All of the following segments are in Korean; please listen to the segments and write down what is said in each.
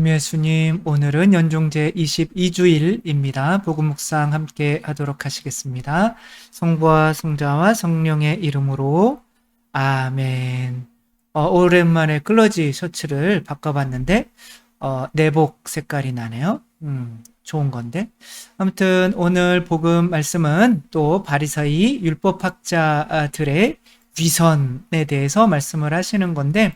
예수님, 오늘은 연종제 22주일입니다. 복음 묵상 함께 하도록 하시겠습니다. 성부와 성자와 성령의 이름으로 아멘. 오랜만에 클러지 셔츠를 바꿔봤는데 내복 색깔이 나네요. 좋은 건데. 아무튼 오늘 복음 말씀은 또 바리사이 율법학자들의 위선에 대해서 말씀을 하시는 건데,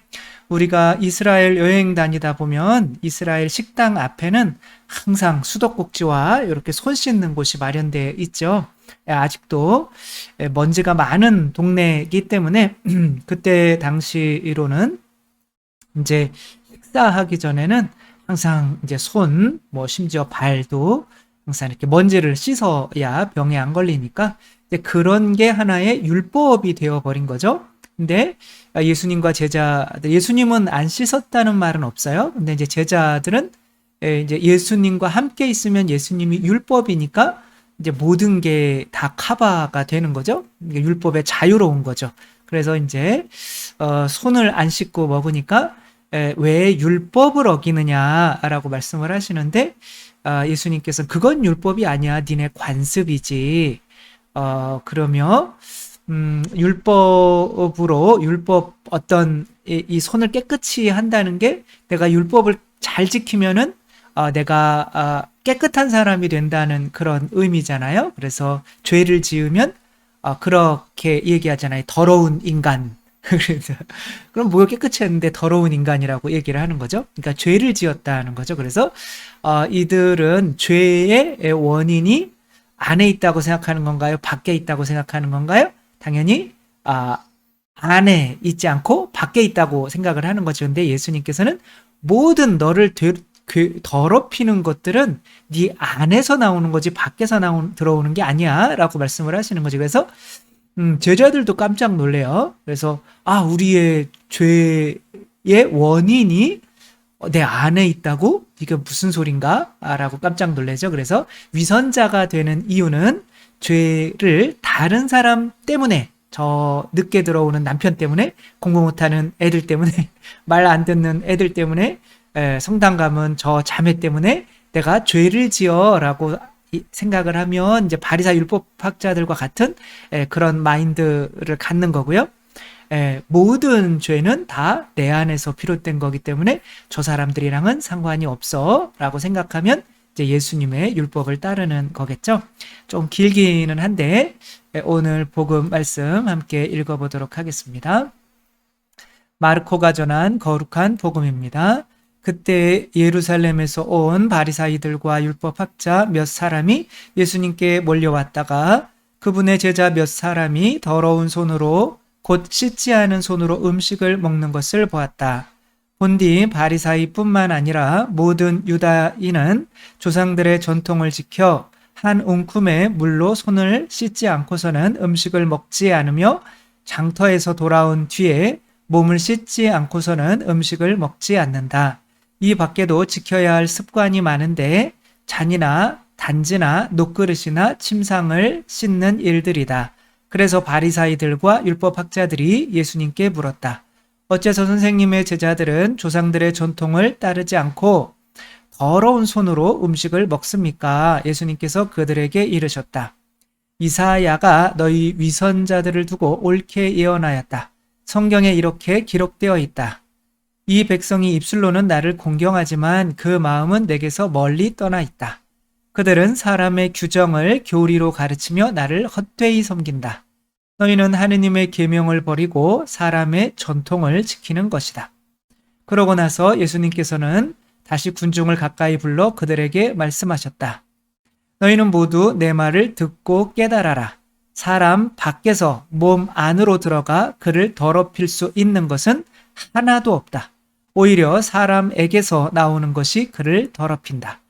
우리가 이스라엘 여행 다니다 보면 이스라엘 식당 앞에는 항상 수도꼭지와 이렇게 손 씻는 곳이 마련되어 있죠. 아직도 먼지가 많은 동네이기 때문에 그때 당시로는 이제 식사하기 전에는 항상 이제 손, 심지어 발도 항상 이렇게 먼지를 씻어야 병에 안 걸리니까 이제 그런 게 하나의 율법이 되어버린 거죠. 근데 예수님과 제자들, 예수님은 안 씻었다는 말은 없어요. 근데 이제 제자들은 이제 예수님과 함께 있으면 예수님이 율법이니까 이제 모든 게 다 커버가 되는 거죠. 율법에 자유로운 거죠. 그래서 이제 손을 안 씻고 먹으니까 왜 율법을 어기느냐라고 말씀을 하시는데, 예수님께서는 그건 율법이 아니야, 니네 관습이지. 그러며 율법 어떤 이 손을 깨끗이 한다는 게, 내가 율법을 잘 지키면은 내가 깨끗한 사람이 된다는 그런 의미잖아요. 그래서 죄를 지으면 그렇게 얘기하잖아요. 더러운 인간. 그래서 그럼 뭐가 깨끗이 했는데 더러운 인간이라고 얘기를 하는 거죠. 그러니까 죄를 지었다는 거죠. 그래서 이들은 죄의 원인이 안에 있다고 생각하는 건가요? 밖에 있다고 생각하는 건가요? 당연히 안에 있지 않고 밖에 있다고 생각을 하는 거죠. 근데 예수님께서는 모든 너를 더럽히는 것들은 네 안에서 나오는 거지 밖에서 들어오는 게 아니야 라고 말씀을 하시는 거죠. 그래서 제자들도 깜짝 놀래요. 그래서 우리의 죄의 원인이 내 안에 있다고? 이게 무슨 소린가? 라고 깜짝 놀라죠. 그래서 위선자가 되는 이유는 죄를 다른 사람 때문에, 저 늦게 들어오는 남편 때문에, 공부 못하는 애들 때문에, 말 안 듣는 애들 때문에, 성당 가면 저 자매 때문에 내가 죄를 지어라고 생각을 하면 이제 바리사 율법학자들과 같은 그런 마인드를 갖는 거고요. 모든 죄는 다 내 안에서 비롯된 거기 때문에 저 사람들이랑은 상관이 없어 라고 생각하면 이제 예수님의 율법을 따르는 거겠죠. 좀 길기는 한데 오늘 복음 말씀 함께 읽어보도록 하겠습니다. 마르코가 전한 거룩한 복음입니다. 그때 예루살렘에서 온 바리사이들과 율법학자 몇 사람이 예수님께 몰려왔다가 그분의 제자 몇 사람이 더러운 손으로, 곧 씻지 않은 손으로 음식을 먹는 것을 보았다. 본디 바리사이뿐만 아니라 모든 유다인은 조상들의 전통을 지켜 한 웅큼의 물로 손을 씻지 않고서는 음식을 먹지 않으며 장터에서 돌아온 뒤에 몸을 씻지 않고서는 음식을 먹지 않는다. 이 밖에도 지켜야 할 습관이 많은데 잔이나 단지나 녹그릇이나 침상을 씻는 일들이다. 그래서 바리사이들과 율법학자들이 예수님께 물었다. 어째서 선생님의 제자들은 조상들의 전통을 따르지 않고 더러운 손으로 음식을 먹습니까? 예수님께서 그들에게 이르셨다. 이사야가 너희 위선자들을 두고 옳게 예언하였다. 성경에 이렇게 기록되어 있다. 이 백성이 입술로는 나를 공경하지만 그 마음은 내게서 멀리 떠나 있다. 그들은 사람의 규정을 교리로 가르치며 나를 헛되이 섬긴다. 너희는 하느님의 계명을 버리고 사람의 전통을 지키는 것이다. 그러고 나서 예수님께서는 다시 군중을 가까이 불러 그들에게 말씀하셨다. 너희는 모두 내 말을 듣고 깨달아라. 사람 밖에서 몸 안으로 들어가 그를 더럽힐 수 있는 것은 하나도 없다. 오히려 사람에게서 나오는 것이 그를 더럽힌다.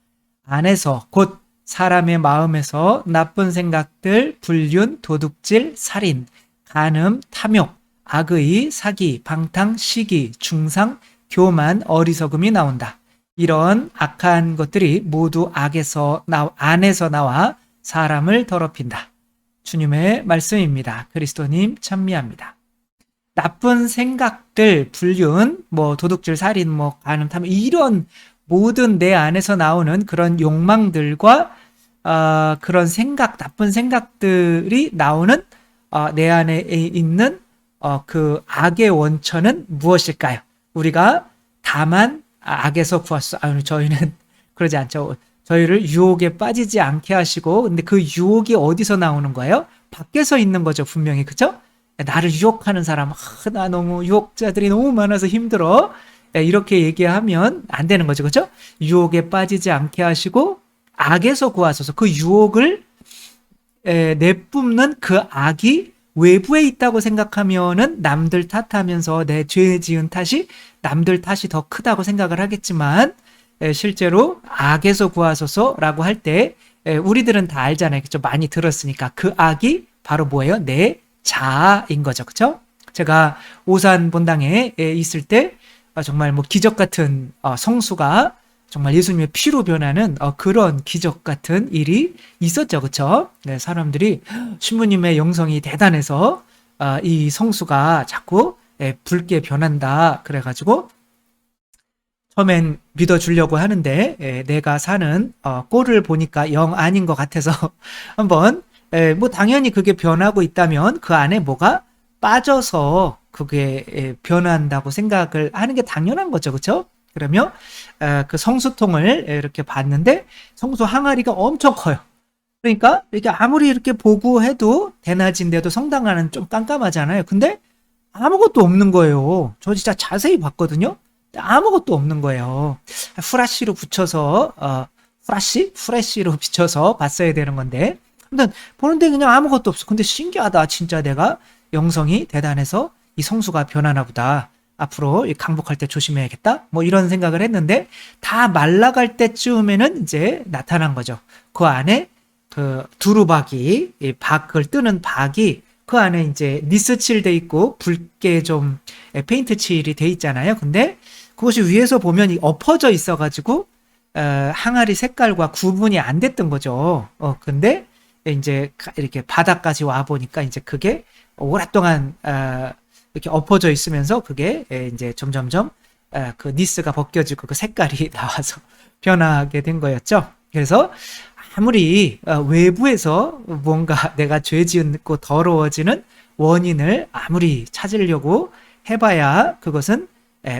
안에서, 곧 사람의 마음에서 나쁜 생각들, 불륜, 도둑질, 살인, 간음, 탐욕, 악의, 사기, 방탕, 시기, 중상, 교만, 어리석음이 나온다. 이런 악한 것들이 모두 안에서 나와 사람을 더럽힌다. 주님의 말씀입니다. 그리스도님 찬미합니다. 나쁜 생각들, 불륜, 도둑질, 살인, 간음, 탐욕, 이런 모든 내 안에서 나오는 그런 욕망들과 그런 생각, 나쁜 생각들이 나오는 내 안에 있는 그 악의 원천은 무엇일까요? 우리가 다만 악에서 구하소서. 저희는 그러지 않죠. 저희를 유혹에 빠지지 않게 하시고, 근데 그 유혹이 어디서 나오는 거예요? 밖에서 있는 거죠, 분명히. 그죠? 나를 유혹하는 사람, 나 너무 유혹자들이 너무 많아서 힘들어. 이렇게 얘기하면 안 되는 거죠, 그죠? 유혹에 빠지지 않게 하시고 악에서 구하소서. 그 유혹을 내뿜는 그 악이 외부에 있다고 생각하면은 남들 탓하면서 내 죄 지은 탓이 남들 탓이 더 크다고 생각을 하겠지만, 실제로 악에서 구하소서라고 할 때 우리들은 다 알잖아요. 그죠? 많이 들었으니까. 그 악이 바로 뭐예요? 내 자아인 거죠. 그죠? 제가 오산 본당에 있을 때 정말 뭐 기적 같은 성수가 정말 예수님의 피로 변하는 그런 기적 같은 일이 있었죠. 그쵸? 네, 사람들이 신부님의 영성이 대단해서 이 성수가 자꾸 붉게 변한다. 그래가지고 처음엔 믿어주려고 하는데 내가 사는 꼴을 보니까 영 아닌 것 같아서 한번 뭐 당연히 그게 변하고 있다면 그 안에 뭐가 빠져서 그게 변한다고 생각을 하는 게 당연한 거죠. 그렇죠? 그러면 그 성수통을 이렇게 봤는데 성수 항아리가 엄청 커요. 그러니까 이렇게 아무리 이렇게 보고 해도 대낮인데도 성당 안은 좀 깜깜하잖아요. 근데 아무것도 없는 거예요. 저 진짜 자세히 봤거든요. 아무것도 없는 거예요. 후라시로 붙여서 후레쉬로 비춰서 봤어야 되는 건데, 아무튼 보는데 그냥 아무것도 없어. 근데 신기하다. 진짜 내가 영성이 대단해서 이 성수가 변하나 보다. 앞으로 강복할 때 조심해야겠다. 뭐 이런 생각을 했는데 다 말라갈 때쯤에는 이제 나타난 거죠. 그 안에 그 두루박이, 박을 뜨는 박이 그 안에 이제 니스 칠돼 있고 붉게 좀 페인트 칠이 돼 있잖아요. 근데 그것이 위에서 보면 엎어져 있어가지고 항아리 색깔과 구분이 안 됐던 거죠. 근데 이제 이렇게 바닥까지 와 보니까 이제 그게 오랫동안 이렇게 엎어져 있으면서 그게 이제 점점점 그 니스가 벗겨지고 그 색깔이 나와서 변하게 된 거였죠. 그래서 아무리 외부에서 뭔가 내가 죄 지었고 더러워지는 원인을 아무리 찾으려고 해봐야 그것은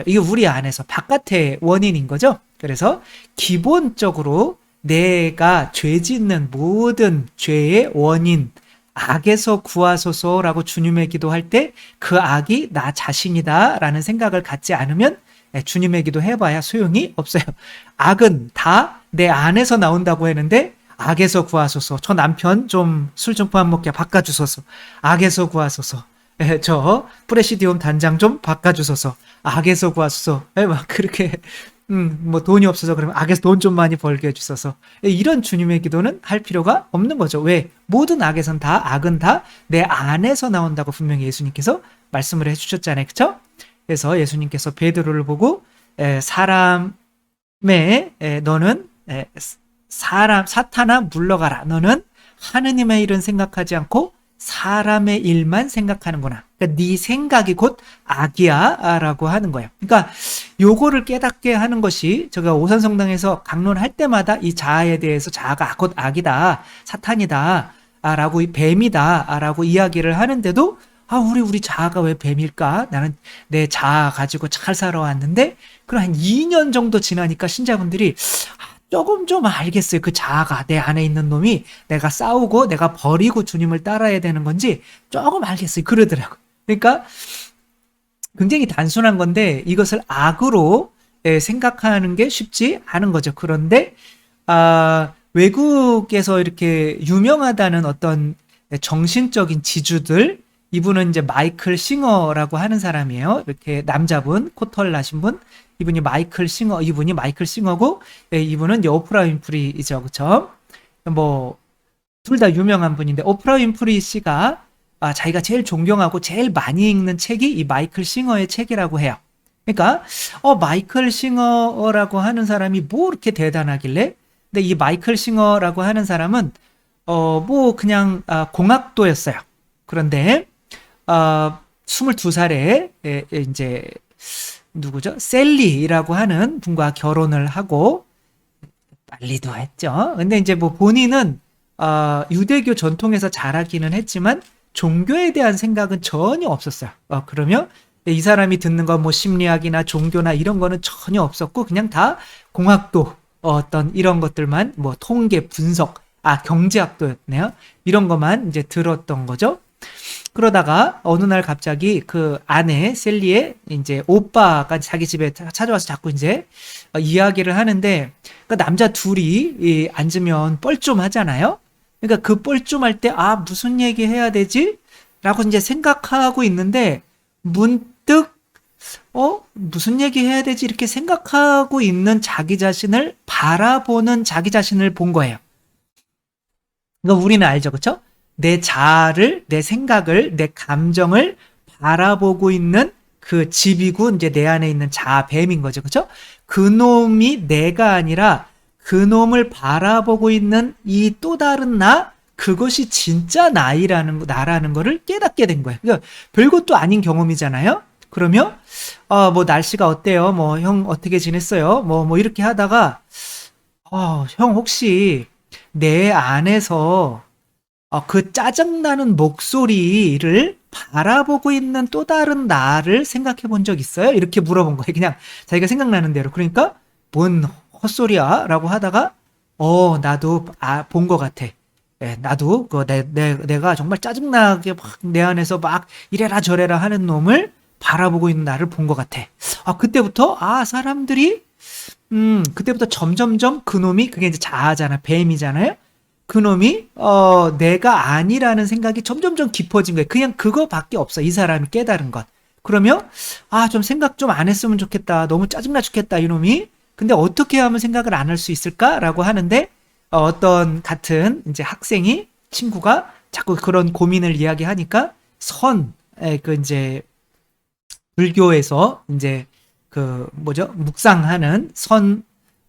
이게 우리 안에서 바깥의 원인인 거죠. 그래서 기본적으로 내가 죄 짓는 모든 죄의 원인, 악에서 구하소서라고 주님의 기도할 때 그 악이 나 자신이다 라는 생각을 갖지 않으면 주님의 기도 해봐야 소용이 없어요. 악은 다 내 안에서 나온다고 했는데 악에서 구하소서. 저 남편 좀 술 좀 그만 먹게 바꿔주소서. 악에서 구하소서. 저 프레시디움 단장 좀 바꿔주소서. 악에서 구하소서. 막 그렇게 뭐 돈이 없어서 그러면 악에서 돈 좀 많이 벌게 해주소서. 이런 주님의 기도는 할 필요가 없는 거죠. 왜? 모든 악에선 악은 다 내 안에서 나온다고 분명히 예수님께서 말씀을 해주셨잖아요. 그쵸? 그래서 예수님께서 베드로를 보고 사람의 너는 사탄아 물러가라. 너는 하느님의 일은 생각하지 않고 사람의 일만 생각하는구나. 그러니까 네 생각이 곧 악이야 라고 하는 거예요. 그러니까 요거를 깨닫게 하는 것이 제가 오산성당에서 강론할 때마다 이 자아에 대해서 자아가 곧 악이다, 사탄이다 라고 뱀이다 라고 이야기를 하는데도 우리 자아가 왜 뱀일까? 나는 내 자아 가지고 잘 살아왔는데 그럼 한 2년 정도 지나니까 신자분들이 조금 좀 알겠어요. 그 자아가 내 안에 있는 놈이 내가 싸우고 내가 버리고 주님을 따라야 되는 건지 조금 알겠어요. 그러더라고요. 그러니까 굉장히 단순한 건데 이것을 악으로 생각하는 게 쉽지 않은 거죠. 그런데 외국에서 이렇게 유명하다는 어떤 정신적인 지주들, 이분은 이제 마이클 싱어라고 하는 사람이에요. 이렇게 남자분, 코털 나신 분. 이분이 마이클 싱어고, 이분은 이제 오프라 윈프리죠. 그쵸? 뭐, 둘 다 유명한 분인데, 오프라 윈프리 씨가 자기가 제일 존경하고 제일 많이 읽는 책이 이 마이클 싱어의 책이라고 해요. 그러니까, 마이클 싱어라고 하는 사람이 뭐 이렇게 대단하길래? 근데 이 마이클 싱어라고 하는 사람은, 뭐, 그냥, 공학도였어요. 그런데, 22살에 이제 누구죠? 셀리라고 하는 분과 결혼을 하고 빨리도 했죠. 근데 이제 뭐 본인은 유대교 전통에서 자라기는 했지만 종교에 대한 생각은 전혀 없었어요. 그러면 이 사람이 듣는 건 뭐 심리학이나 종교나 이런 거는 전혀 없었고 그냥 다 공학도 어떤 이런 것들만 뭐 통계 분석 경제학도였네요. 이런 것만 이제 들었던 거죠. 그러다가 어느 날 갑자기 그 아내 셀리의 이제 오빠가 자기 집에 찾아와서 자꾸 이제 이야기를 하는데 그 남자 둘이 앉으면 뻘쭘하잖아요. 그러니까 그 뻘쭘할 때 무슨 얘기 해야 되지? 라고 이제 생각하고 있는데 문득 무슨 얘기 해야 되지? 이렇게 생각하고 있는 자기 자신을 바라보는 자기 자신을 본 거예요. 그러니까 우리는 알죠, 그렇죠? 내 자아를, 내 생각을, 내 감정을 바라보고 있는 그 집이고 이제 내 안에 있는 자아 뱀인 거죠, 그렇죠? 그 놈이 내가 아니라 그 놈을 바라보고 있는 이 또 다른 그것이 진짜 나라는 거를 깨닫게 된 거예요. 그러니까 별것도 아닌 경험이잖아요. 그러면 뭐 날씨가 어때요? 뭐 형 어떻게 지냈어요? 뭐 이렇게 하다가 형 혹시 내 안에서 그 짜증나는 목소리를 바라보고 있는 또 다른 나를 생각해 본 적 있어요? 이렇게 물어본 거예요. 그냥 자기가 생각나는 대로. 그러니까 뭔 헛소리야? 라고 하다가 나도 본 것 같아. 예, 나도 내가 정말 짜증나게 막 내 안에서 막 이래라 저래라 하는 놈을 바라보고 있는 나를 본 것 같아. 그때부터 사람들이 그때부터 점점점 그 놈이 그게 이제 자아잖아. 뱀이잖아요. 그 놈이 내가 아니라는 생각이 점점점 깊어진 거예요. 그냥 그거밖에 없어. 이 사람이 깨달은 것. 그러면 좀 생각 좀 안 했으면 좋겠다. 너무 짜증나 죽겠다 이놈이. 근데 어떻게 하면 생각을 안 할 수 있을까라고 하는데 어떤 같은 이제 학생이 친구가 자꾸 그런 고민을 이야기하니까 그 이제 불교에서 이제 그 뭐죠? 묵상하는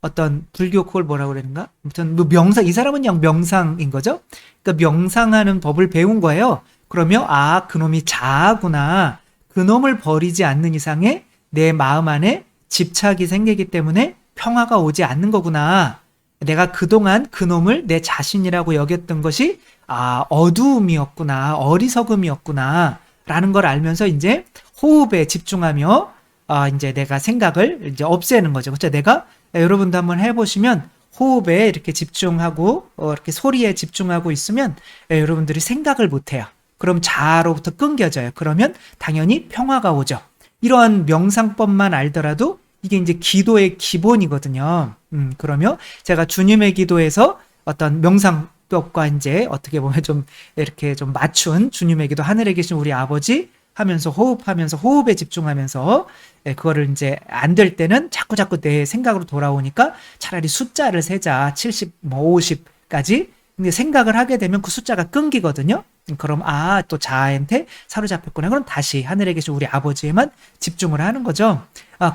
어떤 불교 그걸 뭐라고 그러는가? 아무튼 뭐 명상 이 사람은 그냥 명상인 거죠. 그러니까 명상하는 법을 배운 거예요. 그러면 그놈이 자아구나. 그놈을 버리지 않는 이상에 내 마음 안에 집착이 생기기 때문에 평화가 오지 않는 거구나. 내가 그동안 그놈을 내 자신이라고 여겼던 것이 어두움이었구나. 어리석음이었구나. 라는 걸 알면서 이제 호흡에 집중하며 이제 내가 생각을 이제 없애는 거죠. 그렇죠? 내가 여러분도 한번 해보시면 호흡에 이렇게 집중하고 이렇게 소리에 집중하고 있으면 여러분들이 생각을 못해요. 그럼 자아로부터 끊겨져요. 그러면 당연히 평화가 오죠. 이러한 명상법만 알더라도 이게 이제 기도의 기본이거든요. 그러면 제가 주님의 기도에서 어떤 명상법과 이제 어떻게 보면 좀 이렇게 좀 맞춘 주님의 기도 하늘에 계신 우리 아버지 하면서 호흡하면서 호흡에 집중하면서 그거를 이제 안 될 때는 자꾸 내 생각으로 돌아오니까 차라리 숫자를 세자 70, 뭐 50까지 근데 생각을 하게 되면 그 숫자가 끊기거든요. 그럼 또 자아한테 사로잡혔구나. 그럼 다시 하늘에 계신 우리 아버지에만 집중을 하는 거죠.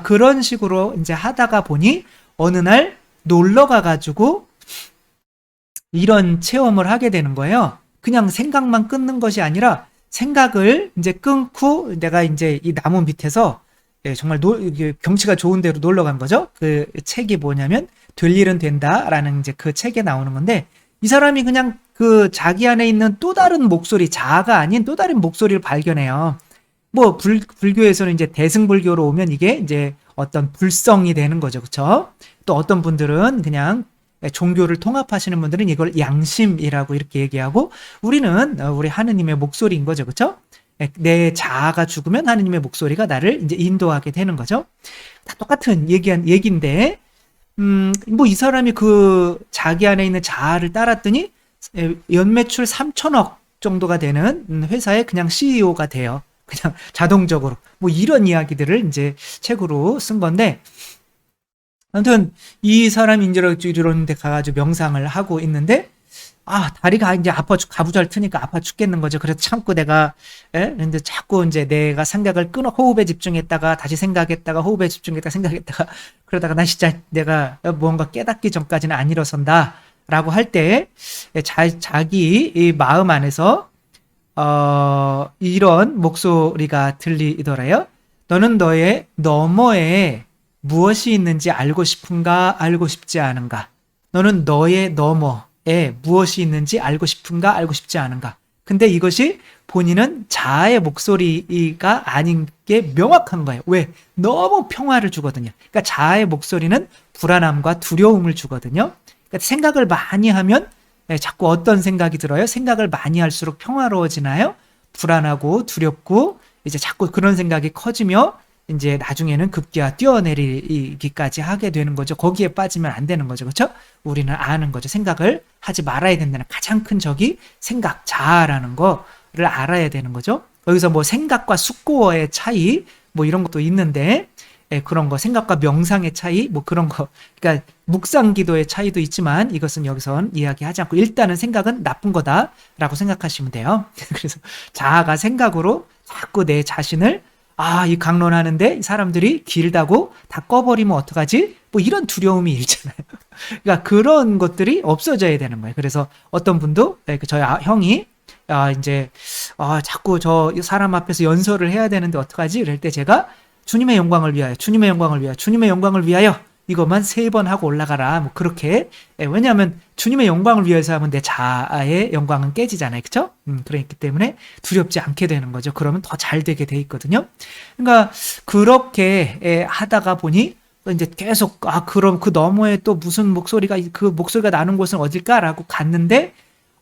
그런 식으로 이제 하다가 보니 어느 날 놀러 가가지고 이런 체험을 하게 되는 거예요. 그냥 생각만 끊는 것이 아니라 생각을 이제 끊고 내가 이제 이 나무 밑에서 정말 경치가 좋은 데로 놀러 간 거죠. 그 책이 뭐냐면 될 일은 된다라는 이제 그 책에 나오는 건데 이 사람이 그냥 그 자기 안에 있는 또 다른 목소리, 자아가 아닌 또 다른 목소리를 발견해요. 뭐 불교에서는 이제 대승불교로 오면 이게 이제 어떤 불성이 되는 거죠. 그렇죠? 또 어떤 분들은 그냥 종교를 통합하시는 분들은 이걸 양심이라고 이렇게 얘기하고 우리는 우리 하느님의 목소리인 거죠. 그렇죠? 내 자아가 죽으면 하느님의 목소리가 나를 이제 인도하게 되는 거죠. 다 똑같은 얘기인데 뭐 이 사람이 그 자기 안에 있는 자아를 따랐더니 연매출 3천억 정도가 되는 회사의 그냥 CEO가 돼요. 그냥 자동적으로. 뭐 이런 이야기들을 이제 책으로 쓴 건데 아무튼 이 사람이 이제 이런 데 가가지고 명상을 하고 있는데 다리가 이제 가부절 트니까 아파 죽겠는 거죠. 그래서 참고 내가 근데 자꾸 이제 내가 생각을 끊어 호흡에 집중했다가 다시 생각했다가 호흡에 집중했다가 생각했다가 그러다가 나 진짜 내가 뭔가 깨닫기 전까지는 안 일어선다 라고 할 때 자기 이 마음 안에서 이런 목소리가 들리더래요. 너는 너의 너머에 무엇이 있는지 알고 싶은가, 알고 싶지 않은가? 너는 너의 너머에 무엇이 있는지 알고 싶은가, 알고 싶지 않은가? 근데 이것이 본인은 자아의 목소리가 아닌 게 명확한 거예요. 왜? 너무 평화를 주거든요. 그러니까 자아의 목소리는 불안함과 두려움을 주거든요. 그러니까 생각을 많이 하면 자꾸 어떤 생각이 들어요? 생각을 많이 할수록 평화로워지나요? 불안하고 두렵고 이제 자꾸 그런 생각이 커지며 이제 나중에는 급기야 뛰어내리기까지 하게 되는 거죠. 거기에 빠지면 안 되는 거죠. 그렇죠? 우리는 아는 거죠. 생각을 하지 말아야 된다는 가장 큰 적이 생각, 자아라는 거를 알아야 되는 거죠. 여기서 뭐 생각과 숙고의 차이 뭐 이런 것도 있는데 그런 거 생각과 명상의 차이 뭐 그런 거 그러니까 묵상 기도의 차이도 있지만 이것은 여기선 이야기하지 않고 일단은 생각은 나쁜 거다라고 생각하시면 돼요. 그래서 자아가 생각으로 자꾸 내 자신을 이 강론하는데 사람들이 길다고 다 꺼버리면 어떡하지? 뭐 이런 두려움이 일잖아요. 그러니까 그런 것들이 없어져야 되는 거예요. 그래서 어떤 분도 저희 형이 이제 자꾸 저 사람 앞에서 연설을 해야 되는데 어떡하지? 이럴 때 제가 주님의 영광을 위하여, 주님의 영광을 위하여, 주님의 영광을 위하여 이것만 3번 하고 올라가라. 뭐 그렇게 왜냐하면 주님의 영광을 위해서 하면 내 자아의 영광은 깨지잖아요, 그렇죠? 그렇기 때문에 두렵지 않게 되는 거죠. 그러면 더 잘 되게 돼 있거든요. 그러니까 그렇게 하다가 보니 이제 계속 그럼 그 너머에 또 무슨 목소리가 그 목소리가 나는 곳은 어딜까라고 갔는데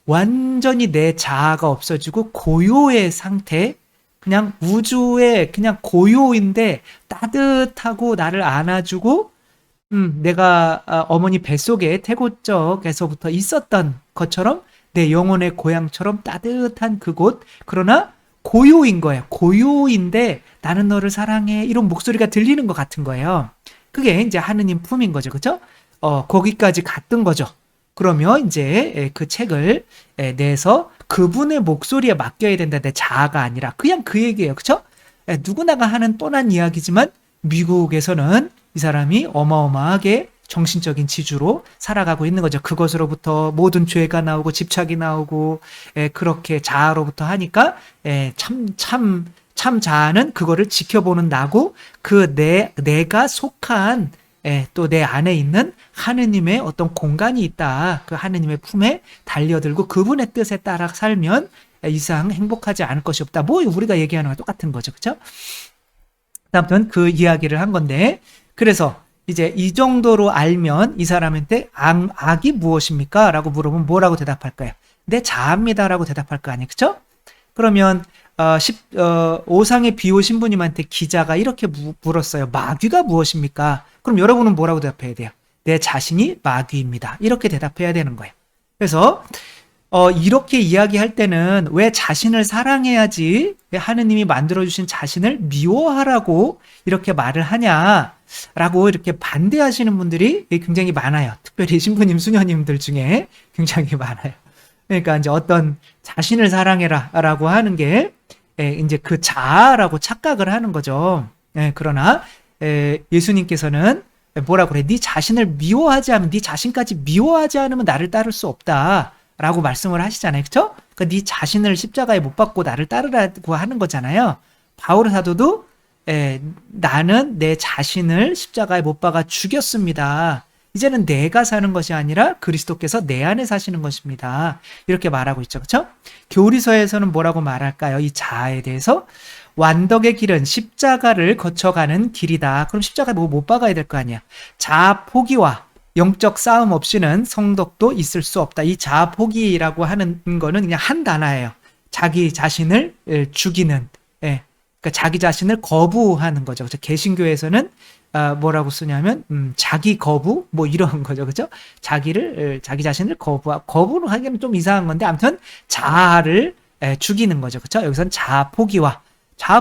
완전히 내 자아가 없어지고 고요의 상태. 그냥 우주의 그냥 고요인데 따뜻하고 나를 안아주고 내가 어머니 뱃속에 태고적에서부터 있었던 것처럼 내 영혼의 고향처럼 따뜻한 그곳 그러나 고요인 거예요. 고요인데 나는 너를 사랑해 이런 목소리가 들리는 것 같은 거예요. 그게 이제 하느님 품인 거죠. 그렇죠? 거기까지 갔던 거죠. 그러면 이제 그 책을 내서 그분의 목소리에 맡겨야 된다. 내 자아가 아니라 그냥 그 얘기예요. 그렇죠? 누구나가 하는 뻔한 이야기지만 미국에서는 이 사람이 어마어마하게 정신적인 지주로 살아가고 있는 거죠. 그것으로부터 모든 죄가 나오고 집착이 나오고 그렇게 자아로부터 하니까 참 자아는 그거를 지켜보는 나고 내가 속한 또 내 안에 있는 하느님의 어떤 공간이 있다. 그 하느님의 품에 달려들고 그분의 뜻에 따라 살면 이상 행복하지 않을 것이 없다. 뭐 우리가 얘기하는 거 똑같은 거죠. 그렇죠? 아무튼 그 이야기를 한 건데 그래서 이제 이 정도로 알면 이 사람한테 악이 무엇입니까? 라고 물어보면 뭐라고 대답할까요? 내 자아입니다라고 대답할 거 아니에요. 그렇죠? 그러면 오상의 비호 신부님한테 기자가 이렇게 물었어요. 마귀가 무엇입니까? 그럼 여러분은 뭐라고 대답해야 돼요? 내 자신이 마귀입니다. 이렇게 대답해야 되는 거예요. 그래서 이렇게 이야기할 때는 왜 자신을 사랑해야지 왜 하느님이 만들어주신 자신을 미워하라고 이렇게 말을 하냐라고 이렇게 반대하시는 분들이 굉장히 많아요. 특별히 신부님, 수녀님들 중에 굉장히 많아요. 그러니까 이제 어떤 자신을 사랑해라라고 하는 게 이제 그 자아라고 착각을 하는 거죠. 그러나 예수님께서는 뭐라고 그래? 네 자신을 미워하지 않으면 네 자신까지 미워하지 않으면 나를 따를 수 없다라고 말씀을 하시잖아요. 그렇죠? 그러니까 네 자신을 십자가에 못 박고 나를 따르라고 하는 거잖아요. 바울 사도도 나는 내 자신을 십자가에 못 박아 죽였습니다. 이제는 내가 사는 것이 아니라 그리스도께서 내 안에 사시는 것입니다. 이렇게 말하고 있죠. 그렇죠? 교리서에서는 뭐라고 말할까요? 이 자아에 대해서 완덕의 길은 십자가를 거쳐가는 길이다. 그럼 십자가에 뭐 못 박아야 될 거 아니야. 자아 포기와 영적 싸움 없이는 성덕도 있을 수 없다. 이 자아 포기라고 하는 거는 그냥 한 단어예요. 자기 자신을 죽이는 그러니까 자기 자신을 거부하는 거죠. 그렇죠? 개신교에서는 뭐라고 쓰냐면 자기 거부 뭐 이런 거죠. 그렇죠? 자기 자신을 거부로 하기에는 좀 이상한 건데 아무튼 자아를 죽이는 거죠. 그렇죠? 여기서는 자아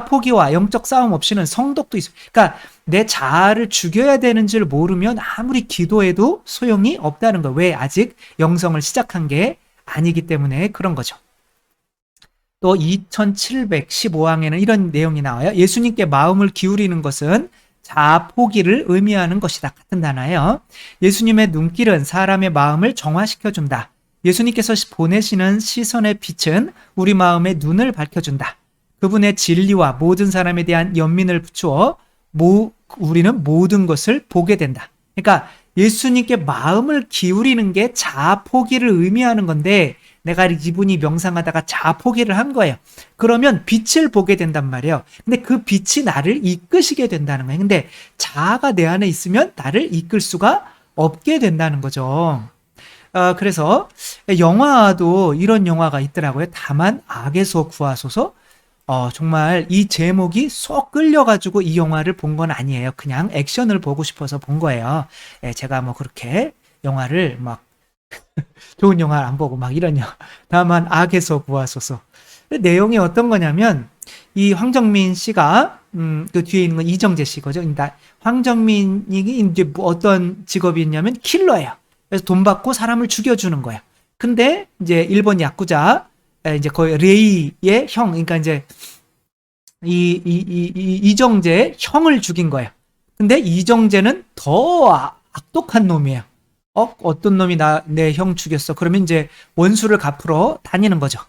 포기와 영적 싸움 없이는 성덕도 있어. 그러니까 내 자아를 죽여야 되는 줄 모르면 아무리 기도해도 소용이 없다는 거예요. 왜? 아직 영성을 시작한 게 아니기 때문에 그런 거죠. 또 2715항에는 이런 내용이 나와요. 예수님께 마음을 기울이는 것은 자아 포기를 의미하는 것이다. 같은 단어예요. 예수님의 눈길은 사람의 마음을 정화시켜준다. 예수님께서 보내시는 시선의 빛은 우리 마음의 눈을 밝혀준다. 그분의 진리와 모든 사람에 대한 연민을 비추어 우리는 모든 것을 보게 된다. 그러니까 예수님께 마음을 기울이는 게 자아 포기를 의미하는 건데 내가 이분이 명상하다가 자아 포기를 한 거예요. 그러면 빛을 보게 된단 말이에요. 근데 그 빛이 나를 이끄시게 된다는 거예요. 근데 자아가 내 안에 있으면 나를 이끌 수가 없게 된다는 거죠. 그래서 영화도 이런 영화가 있더라고요. 다만 악에서 구하소서. 정말 이 제목이 쏙 끌려가지고 이 영화를 본 건 아니에요. 그냥 액션을 보고 싶어서 본 거예요. 제가 뭐 그렇게 영화를 막 좋은 영화를 안 보고 막 이런 영화. 다만 악에서 구하소서. 내용이 어떤 거냐면 이 황정민 씨가 그 뒤에 있는 건 이정재 씨거죠. 그러니까 황정민이 이제 뭐 어떤 직업이 있냐면 킬러예요. 그래서 돈 받고 사람을 죽여주는 거예요. 근데 이제 일본 야쿠자 이제 거의 레이의 형, 그러니까 이제 이정재의 형을 죽인 거예요. 근데 이정재는 더 악독한 놈이에요. 어떤 놈이 내 형 죽였어. 그러면 이제 원수를 갚으러 다니는 거죠.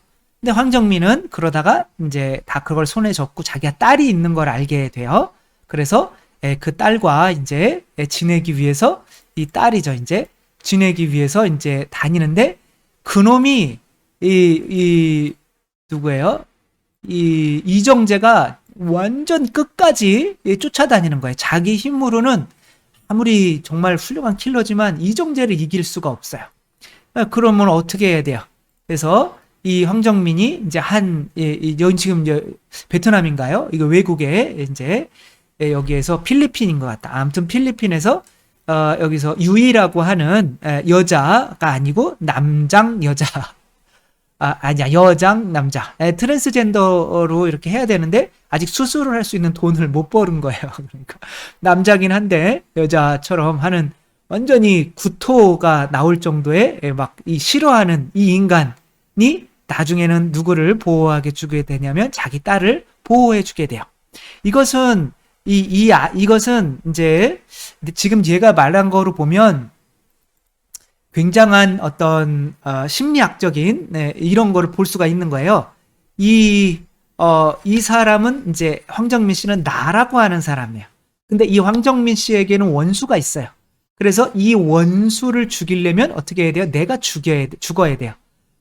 근데 황정민은 그러다가 이제 다 그걸 손에 젓고 자기가 딸이 있는 걸 알게 돼요. 그래서 그 딸과 이제 지내기 위해서 이 딸이죠. 이제 지내기 위해서 이제 다니는데 그놈이 누구예요? 이정재가 완전 끝까지 쫓아다니는 거예요. 자기 힘으로는 아무리 정말 훌륭한 킬러지만 이정재를 이길 수가 없어요. 그러면 어떻게 해야 돼요? 그래서 이 황정민이 이제 지금 이제 베트남인가요? 이거 외국에 이제 여기에서 필리핀인 것 같다. 아무튼 필리핀에서 여기서 유이라고 하는 여자가 아니고 남장 여자. 아니야, 여장, 남자. 트랜스젠더로 이렇게 해야 되는데, 아직 수술을 할 수 있는 돈을 못 버는 거예요. 그러니까, 남자긴 한데, 여자처럼 하는, 완전히 구토가 나올 정도의, 싫어하는 이 인간이 나중에는 누구를 보호하게 주게 되냐면, 자기 딸을 보호해 주게 돼요. 이것은, 이것은 이제, 지금 얘가 말한 거로 보면, 굉장한 어떤 심리학적인 이런 거를 볼 수가 있는 거예요. 이 사람은 이제 황정민 씨는 나라고 하는 사람이에요. 근데 이 황정민 씨에게는 원수가 있어요. 그래서 이 원수를 죽이려면 어떻게 해야 돼요? 내가 죽어야 돼요.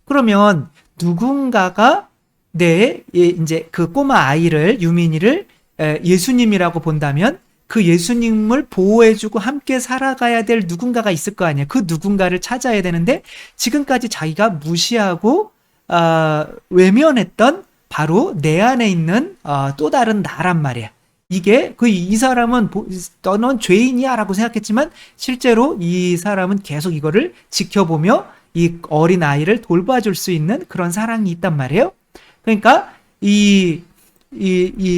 그러면 누군가가 이제 그 꼬마 아이를 유민이를 예수님이라고 본다면 그 예수님을 보호해주고 함께 살아가야 될 누군가가 있을 거 아니에요. 그 누군가를 찾아야 되는데 지금까지 자기가 무시하고 외면했던 바로 내 안에 있는 또 다른 나란 말이야. 이게 이 사람은 너는 죄인이야 라고 생각했지만 실제로 이 사람은 계속 이거를 지켜보며 이 어린 아이를 돌봐줄 수 있는 그런 사랑이 있단 말이에요. 그러니까 이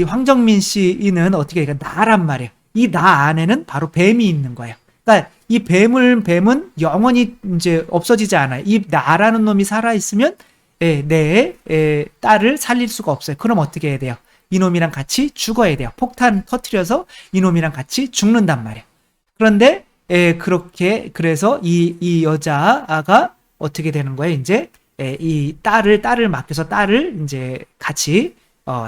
황정민 씨는 어떻게 나란 말이에요. 이 나 안에는 바로 뱀이 있는 거예요. 그러니까 이 뱀은 영원히 이제 없어지지 않아요. 이 나라는 놈이 살아있으면 내 딸을 살릴 수가 없어요. 그럼 어떻게 해야 돼요? 이놈이랑 같이 죽어야 돼요. 폭탄 터트려서 이놈이랑 같이 죽는단 말이에요. 그런데 그래서 이 여자가 어떻게 되는 거예요? 이제 이 딸을 맡겨서 딸을 이제 같이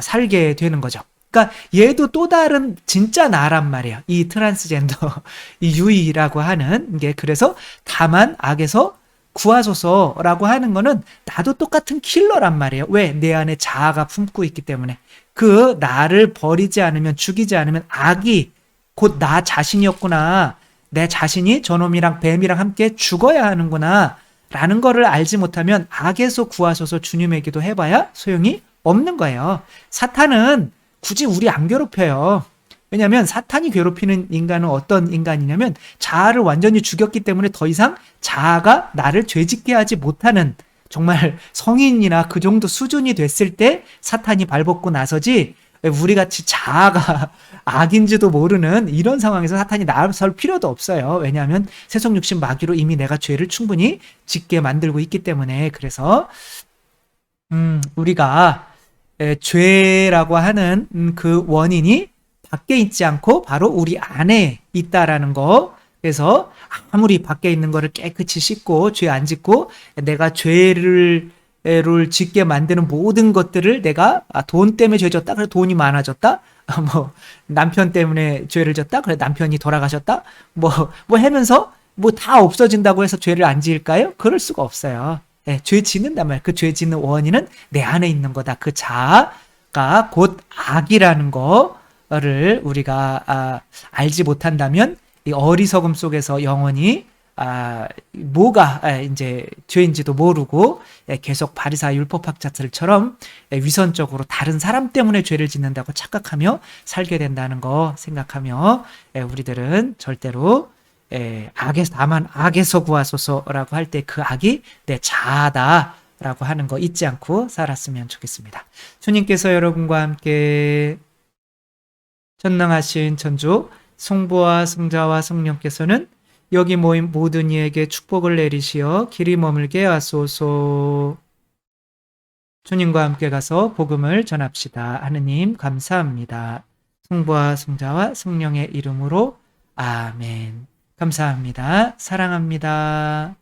살게 되는 거죠. 그러니까 얘도 또 다른 진짜 나란 말이에요. 이 트랜스젠더 이 유이라고 하는 게 그래서 다만 악에서 구하소서라고 하는 거는 나도 똑같은 킬러란 말이에요. 왜? 내 안에 자아가 품고 있기 때문에 그 나를 버리지 않으면 죽이지 않으면 악이 곧 나 자신이었구나. 내 자신이 저놈이랑 뱀이랑 함께 죽어야 하는구나 라는 거를 알지 못하면 악에서 구하소서 주님에게도 해봐야 소용이 없는 거예요. 사탄은 굳이 우리 안 괴롭혀요. 왜냐하면 사탄이 괴롭히는 인간은 어떤 인간이냐면 자아를 완전히 죽였기 때문에 더 이상 자아가 나를 죄짓게 하지 못하는 정말 성인이나 그 정도 수준이 됐을 때 사탄이 발벗고 나서지 우리같이 자아가 악인지도 모르는 이런 상황에서 사탄이 나설 필요도 없어요. 왜냐하면 세속육신 마귀로 이미 내가 죄를 충분히 짓게 만들고 있기 때문에 그래서 우리가 죄라고 하는 그 원인이 밖에 있지 않고 바로 우리 안에 있다라는 거. 그래서 아무리 밖에 있는 거를 깨끗이 씻고 죄 안 짓고 내가 죄를 죄를 짓게 만드는 모든 것들을 내가 돈 때문에 죄 졌다. 그래 돈이 많아졌다. 뭐 남편 때문에 죄를 졌다. 그래 남편이 돌아가셨다. 뭐 하면서 뭐 다 없어진다고 해서 죄를 안 지을까요? 그럴 수가 없어요. 예, 죄 짓는단 말이에요. 그 죄 짓는 원인은 내 안에 있는 거다. 그 자아가 곧 악이라는 거를 우리가 알지 못한다면 이 어리석음 속에서 영원히 뭐가 이제 죄인지도 모르고 계속 바리사 율법학자들처럼 위선적으로 다른 사람 때문에 죄를 짓는다고 착각하며 살게 된다는 거 생각하며 우리들은 절대로 다만 악에서 구하소서라고 할 때 그 악이 내 자아다라고 하는 거 잊지 않고 살았으면 좋겠습니다. 주님께서 여러분과 함께 전능하신 천주 성부와 성자와 성령께서는 여기 모인 모든 이에게 축복을 내리시어 길이 머물게 하소서. 주님과 함께 가서 복음을 전합시다. 하느님 감사합니다. 성부와 성자와 성령의 이름으로 아멘. 감사합니다. 사랑합니다.